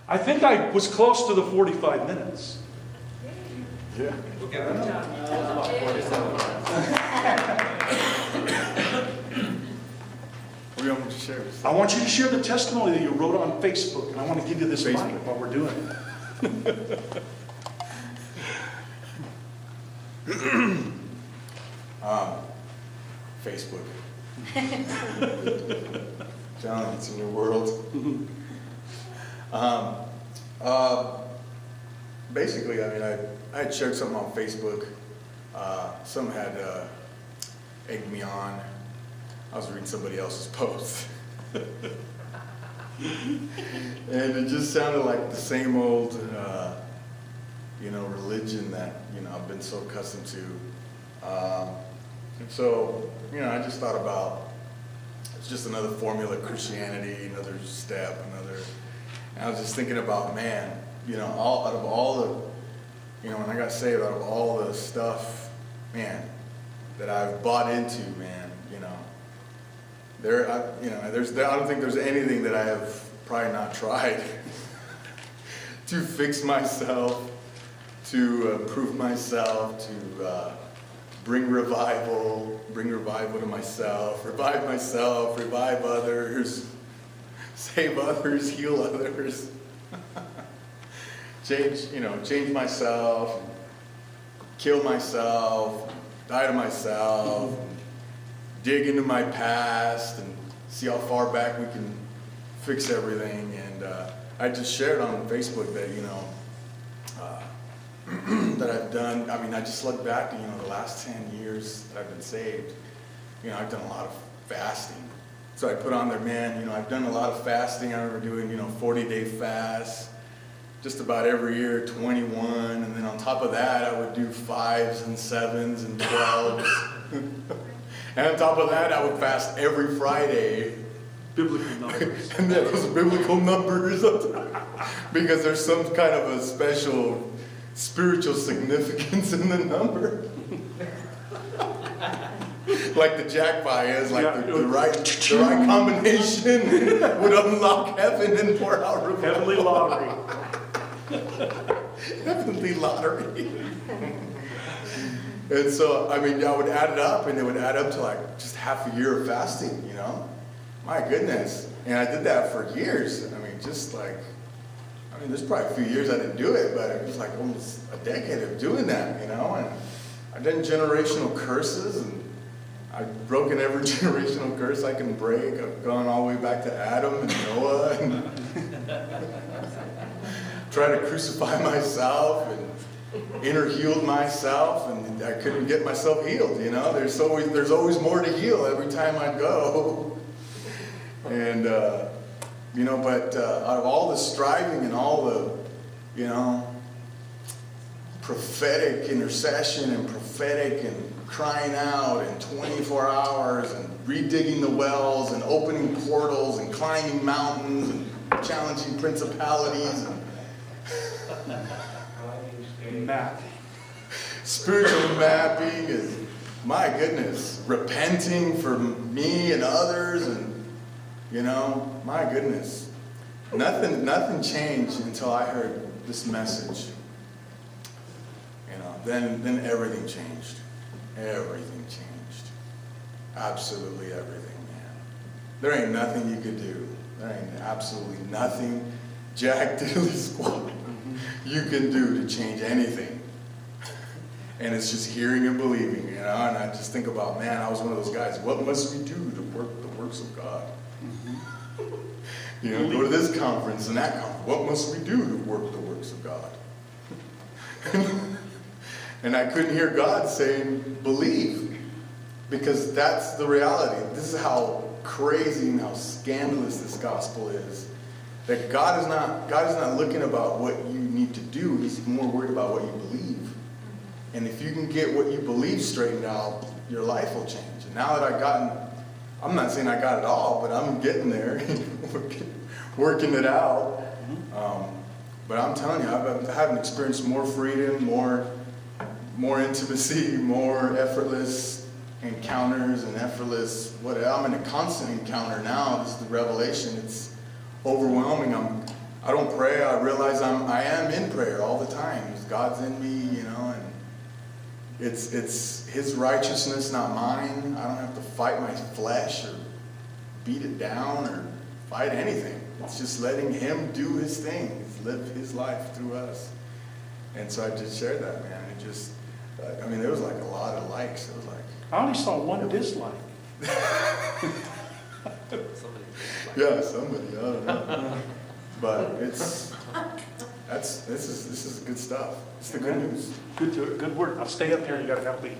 I think I was close to the 45 minutes. Yeah. Okay. What do you want me to share? I want you to share the testimony that you wrote on Facebook, and I want to give you this mic while we're doing it. Facebook. John, it's a new world. Basically, I mean, I had shared something on Facebook. Some had egged me on. I was reading somebody else's post. And it just sounded like the same old, religion that, I've been so accustomed to. And so, I just thought about, it's just another formula of Christianity, another step, and I was just thinking about, man, out of all the, when I got saved, out of all the stuff, man, that I've bought into, man, I don't think there's anything that I have probably not tried to fix myself, to improve myself, to bring revival to myself, revive others, save others, heal others, change myself, kill myself, die to myself, dig into my past and see how far back we can fix everything. And I just shared on Facebook that, that I've done. I mean, I just look back to, the last 10 years that I've been saved. I've done a lot of fasting. So I put on there, man, I've done a lot of fasting. I remember doing, 40-day fasts just about every year, 21. And then on top of that, I would do 5s and 7s and 12s. And on top of that, I would fast every Friday. Biblical numbers. And that was biblical numbers. Because there's some kind of a special spiritual significance in the number. Like the jackpot is, like the right combination would unlock heaven and pour out revival. Heavenly lottery. Heavenly lottery. And so, I mean, I would add it up, and it would add up to like just half a year of fasting, My goodness. And I did that for years. I mean, there's probably a few years I didn't do it, but it was like almost a decade of doing that, And I've done generational curses, and I've broken every generational curse I can break. I've gone all the way back to Adam and Noah, and tried to crucify myself, and inner healed myself, and I couldn't get myself healed, There's always more to heal every time I go. And, but out of all the striving and all the, prophetic intercession and prophetic and crying out and 24 hours and redigging the wells and opening portals and climbing mountains and challenging principalities and Mapping. spiritual mapping, and my goodness, repenting for me and others, and my goodness, nothing changed until I heard this message. Then everything changed. Everything changed. Absolutely everything, man. There ain't nothing you could do. There ain't absolutely nothing, jack diddly squat, you can do to change anything. And it's just hearing and believing, And I just think about, man, I was one of those guys. What must we do to work the works of God? Go to this conference and that conference. What must we do to work the works of God? And I couldn't hear God saying, believe. Because that's the reality. This is how crazy and how scandalous this gospel is. That God is not looking about what you need to do. He's more worried about what you believe. And if you can get what you believe straightened out, your life will change. And now that I'm not saying I got it all, but I'm getting there, working it out. But I'm telling you, I haven't experienced more freedom, more intimacy, more effortless encounters and effortless whatever. I'm in a constant encounter now. This is the revelation. It's overwhelming. I don't pray. I realize I am in prayer all the time. God's in me, and it's His righteousness, not mine. I don't have to fight my flesh or beat it down or fight anything. It's just letting Him do His thing, live His life through us. And so I just shared that, man. It just, there was like a lot of likes. It was like, I only saw one dislike. yeah, somebody, I don't know. But this is good stuff. It's the good news. Good word. I'll stay up here. You got to help me.